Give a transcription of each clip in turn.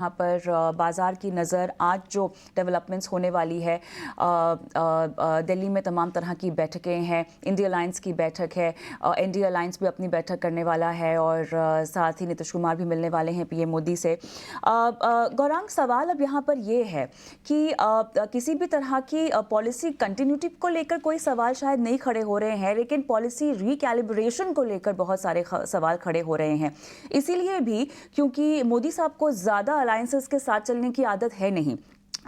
यहाँ पर बाज़ार की नज़र आज जो डेवलपमेंट्स होने वाली है, दिल्ली में तमाम तरह की बैठकें हैं, इंडिया अलायंस की बैठक है, इंडिया अलायंस भी अपनी बैठक करने वाला है और साथ ही नीतीश कुमार भी मिलने वाले हैं पीएम मोदी से। गौरांग, सवाल अब यहाँ पर ये है कि किसी भी तरह की पॉलिसी कंटिन्यूटी को लेकर कोई सवाल शायद नहीं खड़े हो रहे हैं, लेकिन पॉलिसी रिकैलिब्रेशन को लेकर बहुत सारे सवाल खड़े हो रहे हैं। इसीलिए भी क्योंकि मोदी साहब को ज़्यादा अलायंसेस के साथ चलने की आदत है नहीं।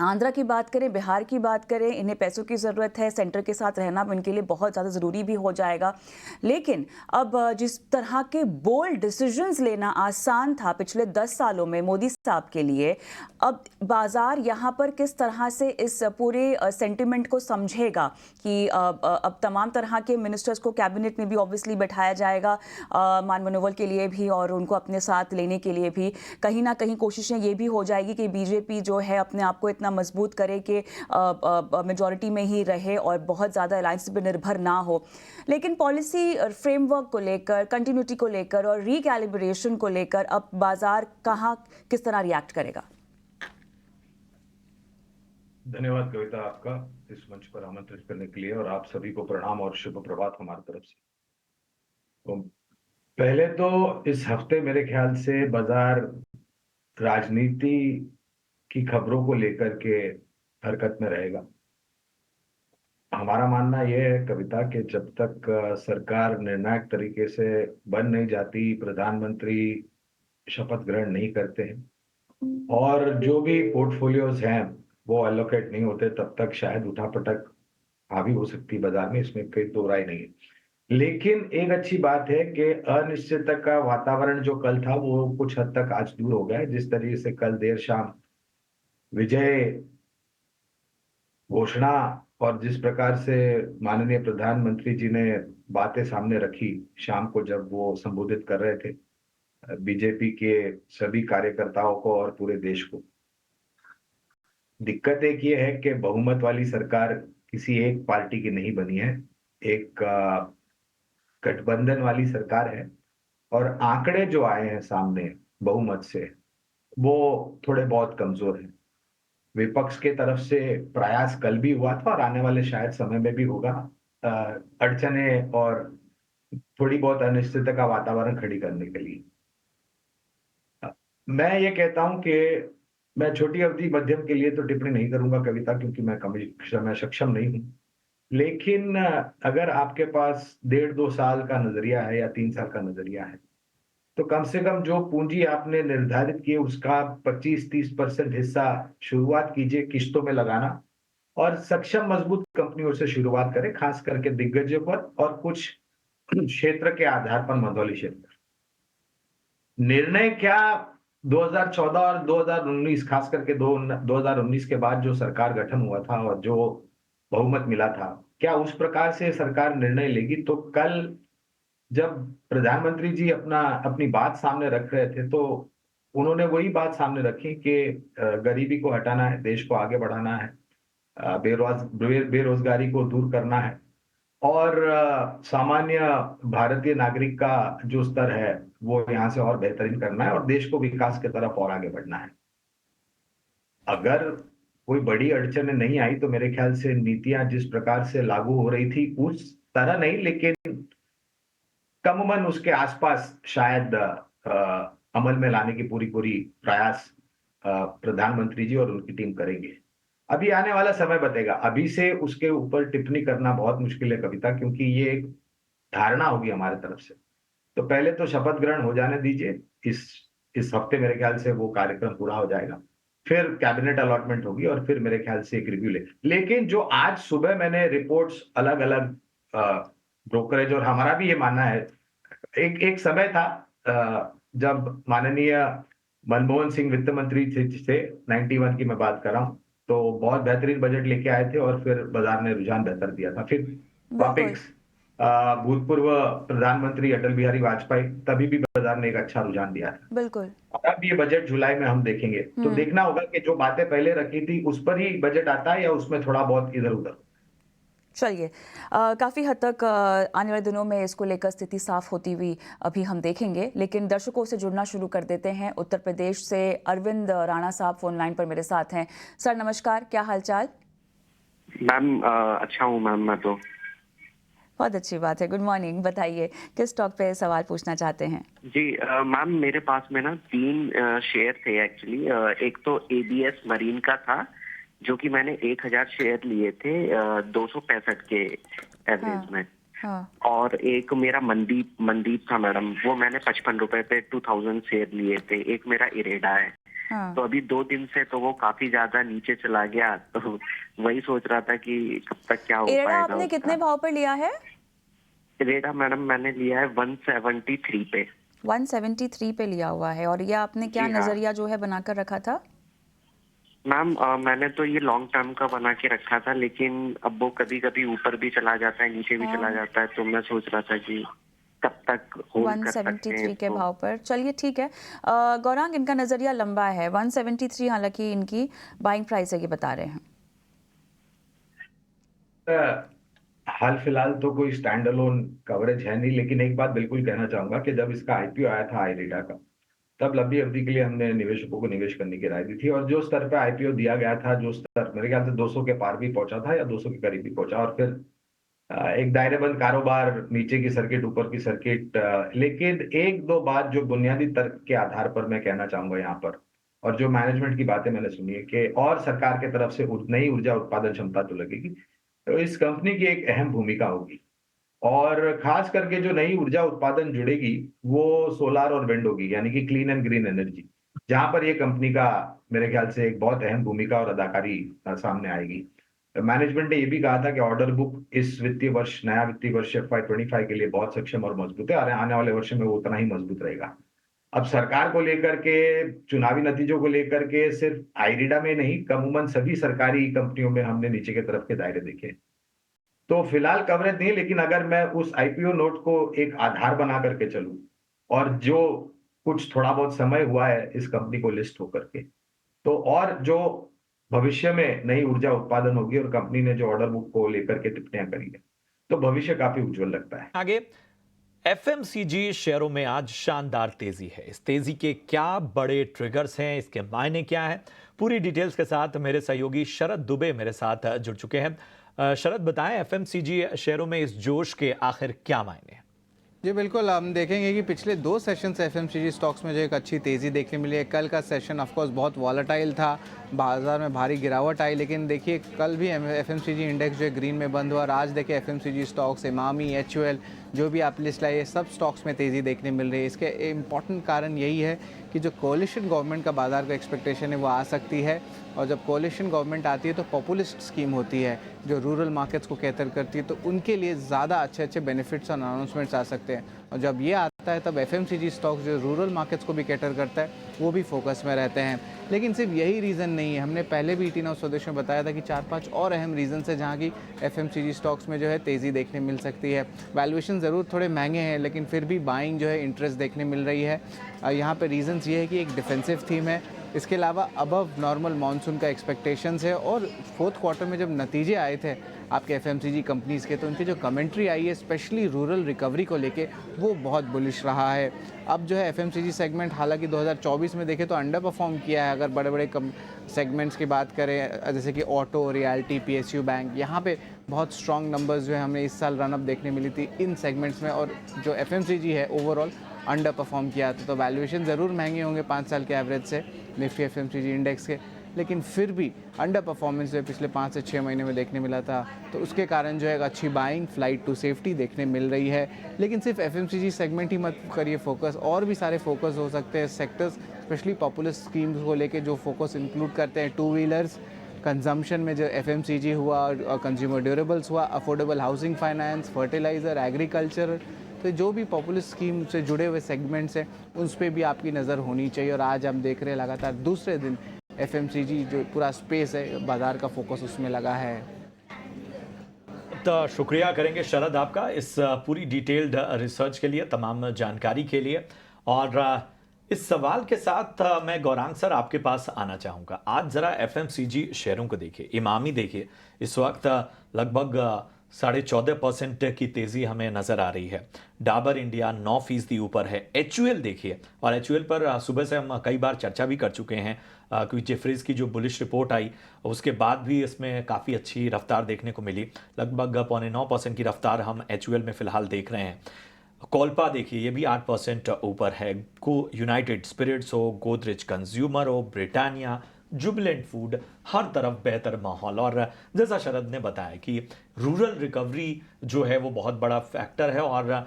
आंध्रा की बात करें, बिहार की बात करें, इन्हें पैसों की ज़रूरत है, सेंटर के साथ रहना इनके लिए बहुत ज़्यादा ज़रूरी भी हो जाएगा। लेकिन अब जिस तरह के बोल्ड डिसीजंस लेना आसान था पिछले 10 सालों में मोदी साहब के लिए, अब बाज़ार यहाँ पर किस तरह से इस पूरे सेंटिमेंट को समझेगा कि अब तमाम तरह के मिनिस्टर्स को कैबिनेट में भी ऑब्वियसली बैठाया जाएगा, मान मनोबल के लिए भी और उनको अपने साथ लेने के लिए भी। कहीं ना कहीं कोशिशें ये भी हो जाएगी कि बीजेपी जो है अपने आप को इतना मजबूत करे कि मेजॉरिटी में ही रहे और बहुत ज़्यादा अलायंस पर निर्भर ना हो। लेकिन पॉलिसी फ्रेमवर्क को लेकर, कंटिन्यूटी को लेकर और रिकैलिब्रेशन को लेकर अब बाजार कहाँ किस तरह रिएक्ट करेगा? धन्यवाद कविता, आपका इस मंच पर आमंत्रित करने के लिए, और आप सभी को प्रणाम और शुभ प्रभात हमारी तरफ से। तो पहले तो इस हफ्ते मेरे ख्याल से बाजार राजनीति की खबरों को लेकर के हरकत में रहेगा। हमारा मानना यह है कविता कि जब तक सरकार निर्णायक तरीके से बन नहीं जाती, प्रधानमंत्री शपथ ग्रहण नहीं करते हैं और जो भी पोर्टफोलियोज हैं वो एलोकेट नहीं होते, तब तक शायद उठापटक हावी हो सकती है बाजार में, इसमें कोई दो राय नहीं है। लेकिन एक अच्छी बात है कि अनिश्चितता का वातावरण जो कल था वो कुछ हद तक आज दूर हो गया है। जिस तरीके से कल देर शाम विजय घोषणा और जिस प्रकार से माननीय प्रधानमंत्री जी ने बातें सामने रखी शाम को जब वो संबोधित कर रहे थे बीजेपी के सभी कार्यकर्ताओं को और पूरे देश को, दिक्कत एक ये है कि बहुमत वाली सरकार किसी एक पार्टी की नहीं बनी है, एक गठबंधन वाली सरकार है। और आंकड़े जो आए हैं सामने बहुमत से वो थोड़े बहुत कमजोर हैं। विपक्ष के तरफ से प्रयास कल भी हुआ था और आने वाले शायद समय में भी होगा अड़चने और थोड़ी बहुत अनिश्चितता का वातावरण खड़ी करने के लिए। मैं ये कहता हूं कि मैं छोटी अवधि मध्यम के लिए तो टिप्पणी नहीं करूंगा कविता, क्योंकि मैं सक्षम नहीं हूं। लेकिन अगर आपके पास 1.5-2 साल का नजरिया है या 3 साल का नजरिया है, तो कम से कम जो पूंजी आपने निर्धारित की उसका 25-30% हिस्सा शुरुआत कीजिए किश्तों में लगाना, और सक्षम मजबूत कंपनियों से शुरुआत करें, खास करके दिग्गजों पर और कुछ क्षेत्र के आधार पर, मधौली क्षेत्र। निर्णय क्या 2014 और 2019, खास करके 2019 के बाद जो सरकार गठन हुआ था और जो बहुमत मिला था, क्या उस प्रकार से सरकार निर्णय लेगी? तो कल जब प्रधानमंत्री जी अपनी बात सामने रख रहे थे तो उन्होंने वही बात सामने रखी कि गरीबी को हटाना है, देश को आगे बढ़ाना है, बेरोजगारी को दूर करना है और सामान्य भारतीय नागरिक का जो स्तर है वो यहाँ से और बेहतरीन करना है और देश को विकास की तरफ और आगे बढ़ना है। अगर कोई बड़ी अड़चन नहीं आई तो मेरे ख्याल से नीतियां जिस प्रकार से लागू हो रही थी उस तरह नहीं, लेकिन कमोबन उसके आसपास शायद अमल में लाने की पूरी पूरी प्रयास प्रधानमंत्री जी और उनकी टीम करेंगे। अभी आने वाला समय बताएगा, अभी से उसके ऊपर टिप्पणी करना बहुत मुश्किल है कविता, क्योंकि ये एक धारणा होगी हमारे तरफ से। तो पहले तो शपथ ग्रहण हो जाने दीजिए, इस हफ्ते मेरे ख्याल से वो कार्यक्रम पूरा हो जाएगा, फिर कैबिनेट अलॉटमेंट होगी और फिर मेरे ख्याल से एक रिव्यू लेकिन जो आज सुबह मैंने रिपोर्ट्स अलग अलग ब्रोकरेज, और हमारा भी ये मानना है, एक समय था जब माननीय मनमोहन सिंह वित्त मंत्री थे 91 की मैं बात कर रहा हूं, तो बहुत बेहतरीन बजट लेके आए थे और फिर बाजार ने रुझान बेहतर दिया था। फिर बिल्कुल। वापिस भूतपूर्व प्रधानमंत्री अटल बिहारी वाजपेयी, तभी भी बाजार ने एक अच्छा रुझान दिया था। बिल्कुल। और अब ये बजट जुलाई में हम देखेंगे तो देखना होगा कि जो बातें पहले रखी थी उस पर ही बजट आता है या उसमें थोड़ा बहुत इधर उधर। चलिए, काफ़ी हद तक आने वाले दिनों में इसको लेकर स्थिति साफ होती हुई अभी हम देखेंगे, लेकिन दर्शकों से जुड़ना शुरू कर देते हैं। उत्तर प्रदेश से अरविंद राणा साहब फोन लाइन पर मेरे साथ हैं। सर नमस्कार, क्या हालचाल? मैम अच्छा हूँ मैम। मैं तो बहुत अच्छी बात है, गुड मॉर्निंग। बताइए किस स्टॉक पे सवाल पूछना चाहते हैं? जी मैम, मेरे पास में ना 3 शेयर थे एक्चुअली। एक तो एबीएस मरीन का था, जो कि मैंने 1000 शेयर लिए थे 265 के एवरेज में। हाँ। और एक मेरा मनदीप था मैडम, वो मैंने 55 रुपए पे 2000 शेयर लिए थे। एक मेरा इरेडा है। हाँ। तो अभी 2 दिन से तो वो काफी ज्यादा नीचे चला गया, तो वही सोच रहा था कि कब तक क्या हो इरेडा पाएगा आपने उसका। कितने भाव पर लिया है? इरेडा मैडम मैंने लिया है 173 पे। 173 पे लिया हुआ है। और ये आपने क्या जी हाँ। नजरिया जो है बनाकर रखा था? मैम मैंने तो ये लॉन्ग टर्म का बना के रखा था, लेकिन अब वो कभी कभी ऊपर भी चला जाता है, नीचे भी चला जाता है। तो मैं सोच रहा था कि कब तक होल्ड कर सकते हैं 173 के इसको। भाव पर। चलिए ठीक है। गौरांग, इनका नजरिया लंबा है। 173 हालांकि इनकी बाइंग प्राइस है, ये बता रहे हैं। हाल फिलहाल तो कोई स्टैंड अलोन कवरेज है नहीं, लेकिन एक बात बिल्कुल कहना चाहूंगा कि जब इसका आईपीओ आया था आईरेडा का, तब लंबी अवधि के लिए हमने निवेशकों को निवेश करने की राय दी थी। और जो स्तर पे आईपीओ दिया गया था, जो स्तर मेरे ख्याल से 200 के पार भी पहुंचा था या 200 के करीब भी पहुंचा, और फिर एक दायरेबंद कारोबार, नीचे की सर्किट ऊपर की सर्किट। लेकिन एक दो बात जो बुनियादी तर्क के आधार पर मैं कहना चाहूंगा यहाँ पर, और जो मैनेजमेंट की बातें मैंने सुनी है कि और सरकार की तरफ से नई ऊर्जा उत्पादन क्षमता तो लगेगी, तो इस कंपनी की एक अहम भूमिका होगी। और खास करके जो नई ऊर्जा उत्पादन जुड़ेगी वो सोलार और विंड होगी, यानी कि क्लीन एंड ग्रीन एनर्जी, जहां पर ये कंपनी का मेरे ख्याल से एक बहुत अहम भूमिका और अदाकारी सामने आएगी। मैनेजमेंट ने ये भी कहा था कि ऑर्डर बुक इस वित्तीय वर्ष, नया वित्तीय वर्ष FY25 के लिए बहुत सक्षम और मजबूत है, और आने वाले वर्ष में वो उतना ही मजबूत रहेगा। अब सरकार को लेकर के, चुनावी नतीजों को लेकर के, सिर्फ आईरिडा में नहीं, अमूमन सभी सरकारी कंपनियों में हमने नीचे की तरफ के दायरे देखे। तो फिलहाल कवरेज नहीं, लेकिन अगर मैं उस आईपीओ नोट को एक आधार बना करके चलूं, और जो कुछ थोड़ा बहुत समय हुआ है इस कंपनी को लिस्ट होकर के, तो और जो भविष्य में नई ऊर्जा उत्पादन होगी और कंपनी ने जो ऑर्डर बुक को लेकर के टिप्पणियां करी है, तो भविष्य काफी उज्जवल लगता है। आगे एफएमसीजी शेयरों में आज शानदार तेजी है। इस तेजी के क्या बड़े ट्रिगर्स हैं, इसके मायने क्या हैं, पूरी डिटेल्स के साथ मेरे सहयोगी शरद दुबे मेरे साथ जुड़ चुके हैं। शरद, बताएं एफएमसीजी शेयरों में इस जोश के आखिर क्या मायने हैं? जी बिल्कुल, हम देखेंगे कि पिछले 2 सेशन से एफएमसीजी स्टॉक्स में जो एक अच्छी तेज़ी देखने मिली है। कल का सेशन ऑफकोर्स बहुत वॉलेटाइल था, बाजार में भारी गिरावट आई, लेकिन देखिए कल भी एफएमसीजी इंडेक्स जो है ग्रीन में बंद हुआ। और आज देखिए एफएमसीजी स्टॉक्स, इमामी, HUL, जो भी आप लिस्ट लाइए, सब स्टॉक्स में तेज़ी देखने मिल रही है। इसके इम्पॉर्टेंट कारण यही है कि जो कोलिशन गवर्नमेंट का बाजार का एक्सपेक्टेशन है वो आ सकती है। और जब कोलिशन गवर्नमेंट आती है तो पॉपुलिस्ट स्कीम होती है जो रूरल मार्केट्स को कैटर करती है, तो उनके लिए ज़्यादा अच्छे अच्छे बेनिफिट्स और अनाउंसमेंट्स आ सकते हैं। और जब ये आता है तब एफएमसीजी स्टॉक्स जो रूरल मार्केट्स को भी कैटर करता है वो भी फोकस में रहते हैं। लेकिन सिर्फ यही रीज़न नहीं है, हमने पहले भी ET Now स्वदेश में बताया था कि 4-5 और अहम रीज़न है जहाँ की एफएमसीजी स्टॉक्स में जो है तेज़ी देखने मिल सकती है। वैल्यूएशन ज़रूर थोड़े महंगे हैं, लेकिन फिर भी बाइंग जो है इंटरेस्ट देखने मिल रही है। यहाँ पर रीज़न्स ये है कि एक डिफेंसिव थीम है, इसके अलावा अबव नॉर्मल मानसून का एक्सपेक्टेशंस है। और 4th क्वार्टर में जब नतीजे आए थे आपके एफएमसीजी कंपनीज़ के, तो उनकी जो कमेंट्री आई है स्पेशली रूरल रिकवरी को लेके, वो बहुत बुलिश रहा है। अब जो है एफएमसीजी सेगमेंट हालांकि 2024 में देखें तो अंडर परफॉर्म किया है। अगर बड़े बड़े सेगमेंट्स की बात करें जैसे कि ऑटो, रियल्टी, PSU बैंक, यहाँ पे बहुत स्ट्रॉन्ग नंबर्स जो है हमें इस साल रनअप देखने मिली थी इन सेगमेंट्स में। और जो एफएमसीजी है ओवरऑल अंडर परफॉर्म किया था। तो वैल्यूएशन ज़रूर महंगे होंगे 5 साल के एवरेज से निफ्टी एफएमसीजी इंडेक्स के, लेकिन फिर भी अंडर परफॉर्मेंस जो पिछले 5 से 6 महीने में देखने मिला था, तो उसके कारण जो है एक अच्छी बाइंग, फ्लाइट टू सेफ्टी देखने मिल रही है। लेकिन सिर्फ एफएमसीजी सेगमेंट ही मत करिए फोकस, और भी सारे फोकस हो सकते हैं सेक्टर्स, स्पेशली पॉपुलर स्कीम्स को लेके जो फोकस इंक्लूड करते हैं 2 व्हीलर्स, कंजम्पशन में जो एफएमसीजी हुआ, और कंज्यूमर ड्यूरेबल्स हुआ, affordable housing finance, fertiliser, agriculture. तो जो भी पॉपुलर स्कीम से जुड़े हुए सेगमेंट्स हैं उस पर भी आपकी नज़र होनी चाहिए। और आज हम देख रहे हैं लगातार दूसरे दिन एफएमसीजी जो पूरा स्पेस है बाजार का फोकस उसमें लगा है। तो शुक्रिया करेंगे शरद आपका इस पूरी डिटेल्ड रिसर्च के लिए, तमाम जानकारी के लिए। और इस सवाल के साथ मैं गौरांग सर आपके पास आना चाहूँगा। आज ज़रा एफएमसीजी शेयरों को देखिए, इमामी देखिए, इस वक्त लगभग 14.5% की तेजी हमें नजर आ रही है। डाबर इंडिया 9% ऊपर है। एचयूएल देखिए, और एचयूएल पर सुबह से हम कई बार चर्चा भी कर चुके हैं, क्योंकि जेफरीज की जो बुलिश रिपोर्ट आई उसके बाद भी इसमें काफ़ी अच्छी रफ्तार देखने को मिली। लगभग 8.9% की रफ्तार हम एचयूएल में फिलहाल देख रहे हैं। कोलपा देखिए, ये भी 8% ऊपर है। को यूनाइटेड स्पिरिट्स हो, गोदरेज कंज्यूमर हो, ब्रिटानिया, जुबिलेंट फूड, हर तरफ बेहतर माहौल। और जैसा शरद ने बताया कि रूरल रिकवरी जो है वो बहुत बड़ा फैक्टर है, और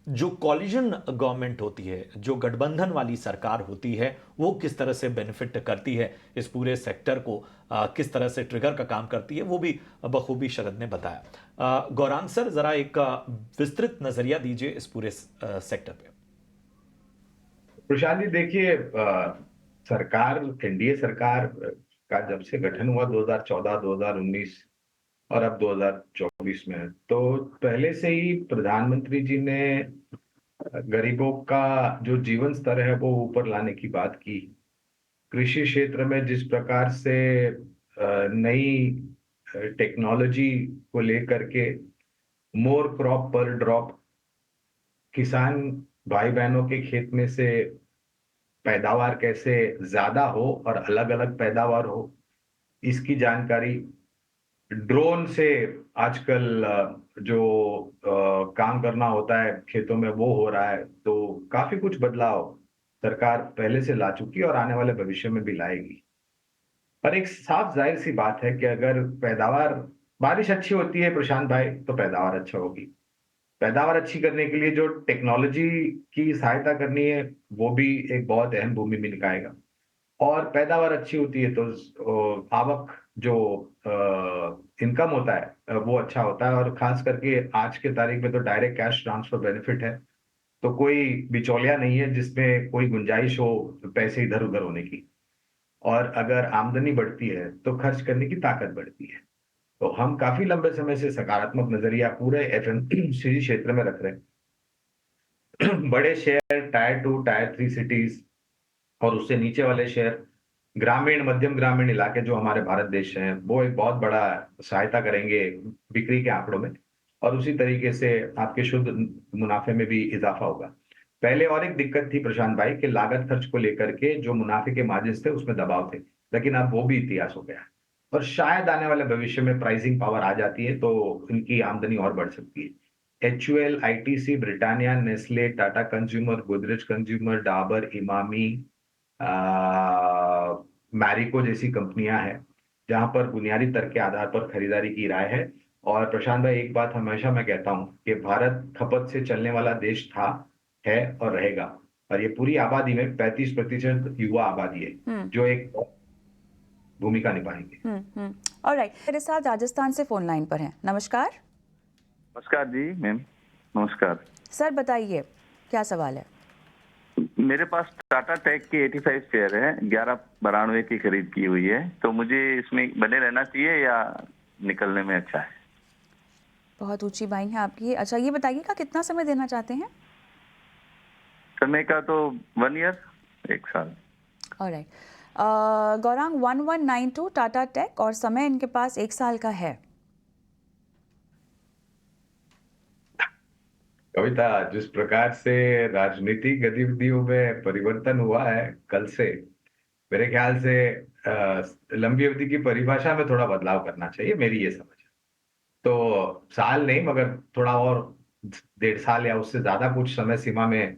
जो कॉलिजन गवर्नमेंट होती है, जो गठबंधन वाली सरकार होती है, वो किस तरह से बेनिफिट करती है इस पूरे सेक्टर को, किस तरह से ट्रिगर का काम करती है, वो भी बखूबी शरद ने बताया। गौरांग सर, जरा एक विस्तृत नजरिया दीजिए इस पूरे सेक्टर पे। प्रशांत जी देखिए, सरकार, एनडीए सरकार का जब से गठन हुआ 2014, 2019 और अब 2024 में, तो पहले से ही प्रधानमंत्री जी ने गरीबों का जो जीवन स्तर है वो ऊपर लाने की बात की। कृषि क्षेत्र में जिस प्रकार से नई टेक्नोलॉजी को लेकर के मोर क्रॉप पर ड्रॉप, किसान भाई बहनों के खेत में से पैदावार कैसे ज्यादा हो और अलग अलग पैदावार हो, इसकी जानकारी ड्रोन से आजकल जो काम करना होता है खेतों में वो हो रहा है। तो काफी कुछ बदलाव सरकार पहले से ला चुकी है और आने वाले भविष्य में भी लाएगी। पर एक साफ जाहिर सी बात है कि अगर पैदावार, बारिश अच्छी होती है प्रशांत भाई, तो पैदावार अच्छा होगी। पैदावार अच्छी करने के लिए जो टेक्नोलॉजी की सहायता करनी है वो भी एक बहुत अहम भूमिका निभाएगा। और पैदावार अच्छी होती है तो आवक, जो इनकम होता है, वो अच्छा होता है। और खास करके आज के तारीख में तो डायरेक्ट कैश ट्रांसफर बेनिफिट है, तो कोई बिचौलिया नहीं है जिसमें कोई गुंजाइश हो पैसे इधर उधर होने की। और अगर आमदनी बढ़ती है तो खर्च करने की ताकत बढ़ती है। तो हम काफी लंबे समय से सकारात्मक नजरिया पूरे एफएमसीजी क्षेत्र में रख रहे हैं। बड़े शहर, टायर 2, टायर 3 सिटीज, और उससे नीचे वाले शहर, ग्रामीण, मध्यम ग्रामीण इलाके जो हमारे भारत देश हैं, वो एक बहुत बड़ा सहायता करेंगे बिक्री के आंकड़ों में। और उसी तरीके से आपके शुद्ध मुनाफे में भी इजाफा होगा। पहले और एक दिक्कत थी प्रशांत भाई कि लागत खर्च को लेकर के जो मुनाफे के मार्जिन थे उसमें दबाव थे, लेकिन अब वो भी इतिहास हो गया। और शायद आने वाले भविष्य में प्राइसिंग पावर आ जाती है तो इनकी आमदनी और बढ़ सकती है। HUL, ITC, Britannia, Nestle, Tata consumer, Godrej consumer, Dabur, Emami, Marico जैसी कंपनियां हैं जहां पर बुनियादी तर्क के आधार पर खरीदारी की राय है। और प्रशांत भाई, एक बात हमेशा मैं कहता हूं कि भारत खपत से चलने वाला देश था, है और रहेगा। और ये पूरी आबादी में 35% युवा आबादी है जो एक भूमिका निभाएंगे। ऑलराइट, मेरे साथ राजस्थान से फोन लाइन पर हैं। नमस्कार। नमस्कार जी मैम। नमस्कार सर, बताइए क्या सवाल है। मेरे पास टाटा टेक के 85 शेयर है, 11.92 की खरीद की हुई है, तो मुझे इसमें बने रहना चाहिए या निकलने में अच्छा है? बहुत ऊंची बाइंग है आपकी। अच्छा, ये बताइएगा कितना समय देना चाहते हैं? समय का तो 1 ईयर, 1 साल। ऑलराइट, गौरांग 1192 टाटा टेक, और समय इनके पास 1 साल का है। कविता, जिस प्रकार से राजनीतिक गतिविधियों में परिवर्तन हुआ है कल से, मेरे ख्याल से लंबी अवधि की परिभाषा में थोड़ा बदलाव करना चाहिए, मेरी ये समझ है। तो साल नहीं, मगर थोड़ा और 1.5 साल या उससे ज्यादा कुछ समय सीमा में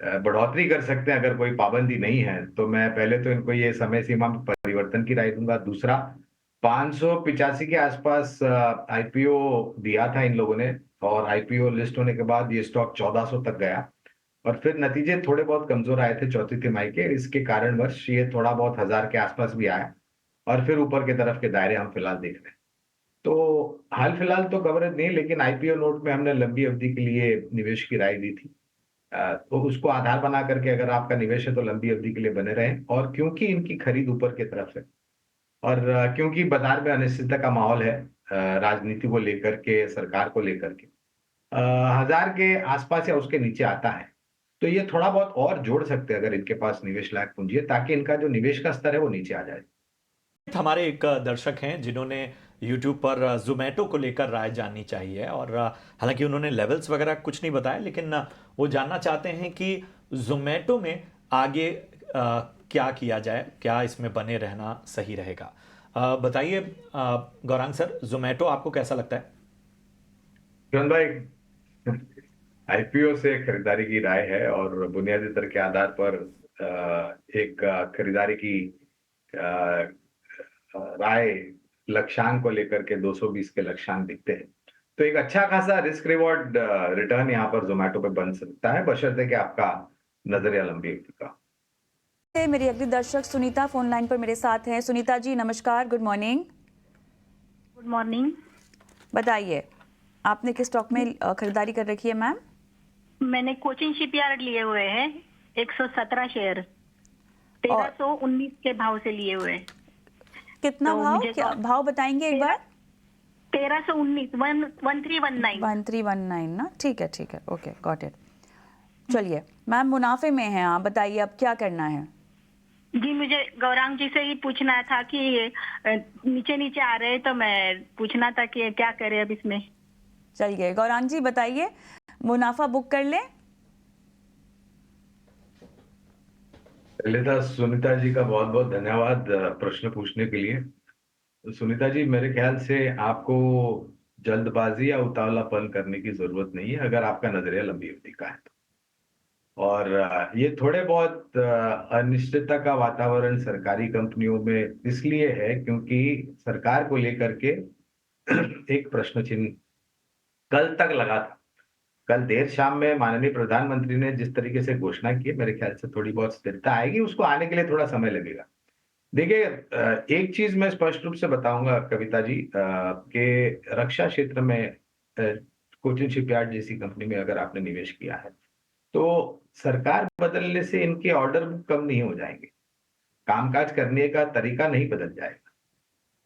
बढ़ोतरी कर सकते हैं अगर कोई पाबंदी नहीं है। तो मैं पहले तो इनको ये समय सीमा में परिवर्तन की राय दूंगा। दूसरा, 585 के आसपास आईपीओ दिया था इन लोगों ने, और आईपीओ लिस्ट होने के बाद ये स्टॉक 1400 तक गया, और फिर नतीजे थोड़े बहुत कमजोर आए थे चौथी तिमाही के। इसके कारणवश ये थोड़ा बहुत 1000 के आसपास भी आया, और फिर ऊपर के तरफ के दायरे हम फिलहाल देख रहे हैं। तो हाल फिलहाल तो कवरेज नहीं, लेकिन आईपीओ नोट में हमने लंबी अवधि के लिए निवेश की राय दी थी। तो उसको आधार बना करके अगर आपका निवेश है तो लंबी अवधि के लिए बने रहें। और क्योंकि इनकी खरीद ऊपर की तरफ है, और क्योंकि बाजार में अनिश्चितता का माहौल है, राजनीति को लेकर के, सरकार को लेकर के, 1000 के आसपास या उसके नीचे आता है तो ये थोड़ा बहुत और जोड़ सकते हैं अगर इनके पास निवेश लायक पूंजी है, ताकि इनका जो निवेश का स्तर है वो नीचे आ जाए। हमारे एक दर्शक हैं जिन्होंने यूट्यूब पर जोमेटो को लेकर राय जाननी चाहिए। और हालांकि उन्होंने लेवल्स वगैरह कुछ नहीं बताया, लेकिन वो जानना चाहते हैं कि जोमेटो में आगे क्या किया जाए, क्या इसमें बने रहना सही रहेगा। बताइए गौरांग सर, जोमेटो आपको कैसा लगता है? किरण भाई, आईपीओ से खरीदारी की राय है और बुनियादी दर के आधार पर एक खरीदारी की राय लक्ष्यांक को लेकर के 220 के लक्ष्यांक दिखते हैं। तो एक अच्छा खासा रिस्क रिवॉर्ड रिटर्न यहाँ पर जोमेटो पे बन सकता है, बशर्ते कि आपका नजरिया लंबी अवधि का। मेरी अगली दर्शक सुनीता फोन लाइन पर मेरे साथ हैं। सुनीता जी नमस्कार, गुड मॉर्निंग। Good morning. बताइए आपने किस स्टॉक में खरीदारी कर रखी है मैम? मैंने कोचिन शिपयार्ड लिए हुए हैं 117 शेयर 1319 के भाव से लिए हुए हैं। कितना तो भाव, मुझे क्या भाव बताएंगे एक बार? 1319 1319 1319 ना, ठीक है, ओके गॉट इट। चलिए मैम, मुनाफे में हैं आप, बताइए अब क्या करना है? जी, मुझे गौरांग जी से ही पूछना था कि नीचे नीचे आ रहे हैं, तो मैं पूछना था कि क्या करें अब इसमें। चलिए गौरांग जी बताइए, मुनाफा बुक कर लें? पहले तो सुनीता जी का बहुत बहुत धन्यवाद प्रश्न पूछने के लिए। सुनीता जी, मेरे ख्याल से आपको जल्दबाजी या उतावलापन करने की जरूरत नहीं है अगर आपका नजरिया लंबी अवधि का है तो। और ये थोड़े बहुत अनिश्चितता का वातावरण सरकारी कंपनियों में इसलिए है क्योंकि सरकार को लेकर के एक प्रश्न चिन्ह कल तक लगा था। कल देर शाम में माननीय प्रधानमंत्री ने जिस तरीके से घोषणा की है, मेरे ख्याल से थोड़ी बहुत स्थिरता आएगी, उसको आने के लिए थोड़ा समय लगेगा। देखिए, एक चीज मैं स्पष्ट रूप से बताऊंगा कविता जी, कि रक्षा क्षेत्र में कोचिन शिपयार्ड जैसी कंपनी में अगर आपने निवेश किया है तो सरकार बदलने से इनके ऑर्डर बुक कम नहीं हो जाएंगे, कामकाज करने का तरीका नहीं बदल जाएगा।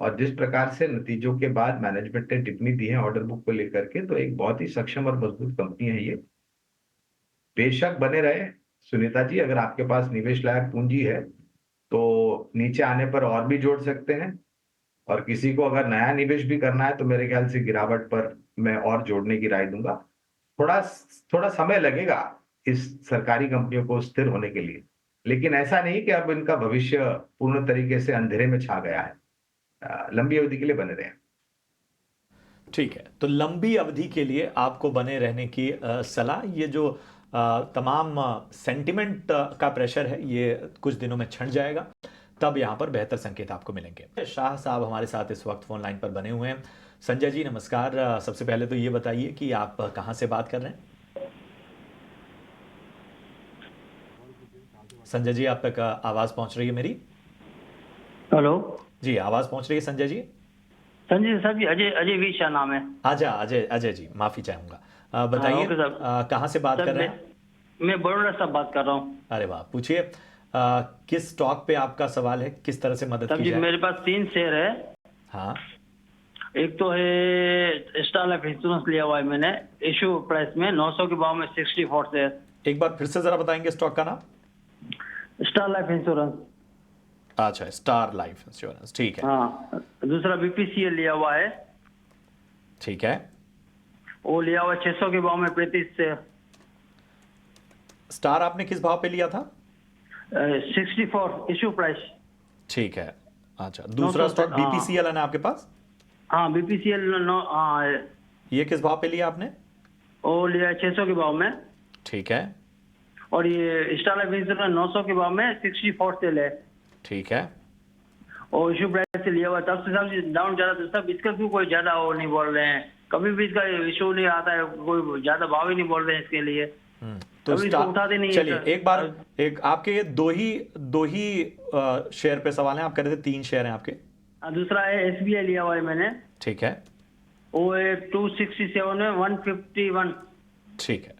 और जिस प्रकार से नतीजों के बाद मैनेजमेंट ने टिप्पणी दी है ऑर्डर बुक को लेकर के, तो एक बहुत ही सक्षम और मजबूत कंपनी है ये। बेशक बने रहे सुनीता जी, अगर आपके पास निवेश लायक पूंजी है तो नीचे आने पर और भी जोड़ सकते हैं, और किसी को अगर नया निवेश भी करना है तो मेरे ख्याल से गिरावट पर मैं और जोड़ने की राय दूंगा। थोड़ा थोड़ा समय लगेगा इस सरकारी कंपनियों को स्थिर होने के लिए, लेकिन ऐसा नहीं कि अब इनका भविष्य पूर्ण तरीके से अंधेरे में छा गया है। लंबी अवधि के लिए बने रहे। ठीक है, तो लंबी अवधि के लिए आपको बने रहने की सलाह। ये जो तमाम सेंटिमेंट का प्रेशर है ये कुछ दिनों में छंट जाएगा, तब यहाँ पर बेहतर संकेत आपको मिलेंगे। शाह साहब हमारे साथ इस वक्त फोन लाइन पर बने हुए हैं। संजय जी नमस्कार। सबसे पहले तो ये बताइए कि आप कहाँ से बात कर रहे हैं? संजय जी, आप तक आवाज पहुंच रही है मेरी? हेलो जी, आवाज पहुंच रही है संजय जी? संजय साहब जी, अजय अजय वी शाह नाम है। अजय जी, माफी चाहूंगा। बताइए ओके साहब। कहाँ से बात कर रहे हैं? मैं बड़ोड़ा से बात कर रहा हूँ। अरे वाह, पूछिए किस स्टॉक पे आपका सवाल है, किस तरह से मदद साहब की जी, जाए? मेरे पास 3 शेयर है। हाँ, एक तो है स्टार लाइफ इंश्योरेंस लिया हुआ है मैंने, इशू प्राइस में 900 के भाव में 64 शेयर। एक बार फिर से जरा बताएंगे स्टॉक का नाम? Star life insurance. अच्छा, स्टार लाइफ इंश्योरेंस, ठीक है। हाँ, दूसरा बीपीसीएल लिया हुआ है, ठीक है। वो लिया हुआ है 600 के भाव में 35 शेयर। स्टार आपने किस भाव पे लिया था? 64 इशू प्राइस। ठीक है। अच्छा, दूसरा स्टॉक हाँ। बीपीसीएल है ना आपके पास? हाँ, बीपीसीएल हाँ, ये किस भाव पे लिया आपने? वो लिया है 600 के भाव में। ठीक है, और ये स्टार लाइफ इंश्योरेंस 900 के भाव में 64 सेल है। ठीक है। और इशू प्राइस से लिया हुआ, तब से सब डाउन ज्यादा, तो सब इसका क्यों कोई ज्यादा वो नहीं बोल रहे हैं? कभी भी इसका इशू नहीं आता है, कोई ज्यादा भाव ही नहीं बोल रहे हैं इसके लिए। तो कभी इसको उठाते नहीं है चलिए सर। एक बार, एक आपके ये दो ही शेयर पे सवाल है। आप कह रहे थे 3 शेयर हैं आपके। दूसरा है एसबीआई लिया हुआ है मैंने, ठीक है, वो है 267 में 151। ठीक है।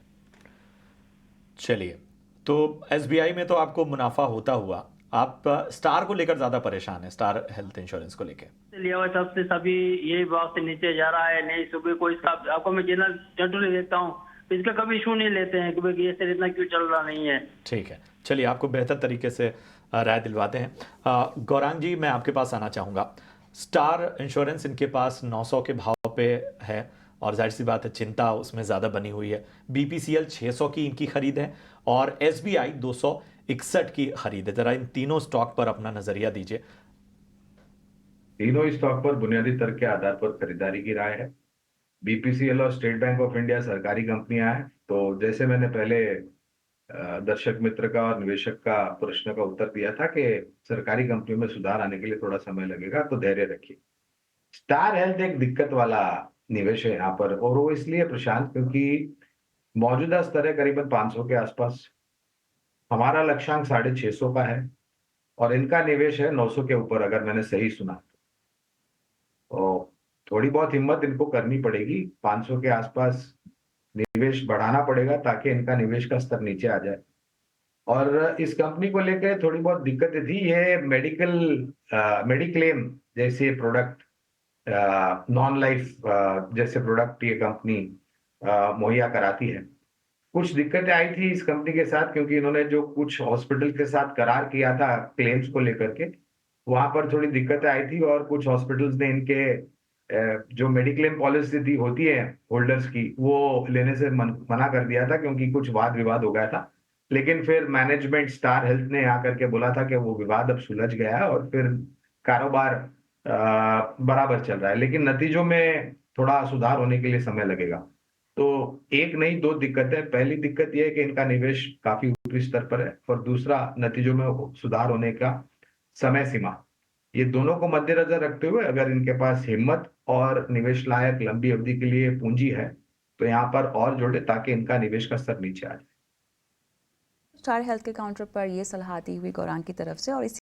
चलिए, तो एसबीआई में तो आपको मुनाफा होता हुआ, आप स्टार को लेकर ज्यादा परेशान है, स्टार हेल्थ इंश्योरेंस को लेकर। लिया हुआ है तब से सभी यही भाव से नीचे जा रहा है। नहीं, सुबह को इसका आपको मैं जनरली देखता हूँ, इसका कभी इशू नहीं लेते हैं कि भाई ये शेयर इतना क्यों चल रहा नहीं है। ठीक है, चलिए आपको बेहतर तरीके से राय दिलवाते हैं। गौरांग जी, मैं आपके पास आना चाहूँगा। स्टार इंश्योरेंस इनके पास 900 के भाव पे है और जाहिर सी बात है चिंता उसमें ज़्यादा बनी हुई है। बीपीसीएल 600 की इनकी खरीद है और एसबीआई 261 की खरीद है। जरा इन तीनों स्टॉक पर अपना नजरिया दीजिए। तीनों ही स्टॉक पर बुनियादी तर्क के आधार पर खरीदारी की राय है। बीपीसीएल और स्टेट बैंक ऑफ इंडिया सरकारी कंपनियां हैं, तो जैसे मैंने पहले दर्शक मित्र का और निवेशक का प्रश्न का उत्तर दिया था कि सरकारी कंपनियों में सुधार आने के लिए थोड़ा समय लगेगा, तो धैर्य रखिए। स्टार हेल्थ एक दिक्कत वाला निवेश है यहाँ पर, और वो इसलिए प्रशांत क्योंकि मौजूदा स्तर है करीबन 500 के आसपास। हमारा लक्ष्यांक 650 का है और इनका निवेश है 900 के ऊपर, अगर मैंने सही सुना तो थोड़ी बहुत हिम्मत इनको करनी पड़ेगी। 500 के आसपास निवेश बढ़ाना पड़ेगा ताकि इनका निवेश का स्तर नीचे आ जाए। और इस कंपनी को लेकर थोड़ी बहुत दिक्कतें थी। ये मेडिक्लेम जैसे प्रोडक्ट, नॉन लाइफ जैसे प्रोडक्ट ये कंपनी मुहैया कराती है। कुछ दिक्कतें आई थी इस कंपनी के साथ क्योंकि इन्होंने जो कुछ हॉस्पिटल के साथ करार किया था क्लेम्स को लेकर के, वहां पर थोड़ी दिक्कतें आई थी और कुछ हॉस्पिटल्स ने इनके जो मेडिक्लेम पॉलिसी थी होती है होल्डर्स की, वो लेने से मना कर दिया था क्योंकि कुछ वाद विवाद हो गया था। लेकिन फिर मैनेजमेंट स्टार हेल्थ ने आकर के बोला था कि वो विवाद अब सुलझ गया है और फिर कारोबार बराबर चल रहा है, लेकिन नतीजों में थोड़ा सुधार होने के लिए समय लगेगा। तो एक नहीं दो दिक्कतें। पहली दिक्कत यह है कि इनका निवेश काफी ऊपरी स्तर पर है और दूसरा नतीजों में सुधार होने का समय सीमा। ये दोनों को मद्देनजर रखते हुए अगर इनके पास हिम्मत और निवेश लायक लंबी अवधि के लिए पूंजी है तो यहाँ पर और जोड़े ताकि इनका निवेश का स्तर नीचे आ जाए। स्टार हेल्थ के काउंटर पर ये सलाह दी हुई गौरांग की तरफ से और इसी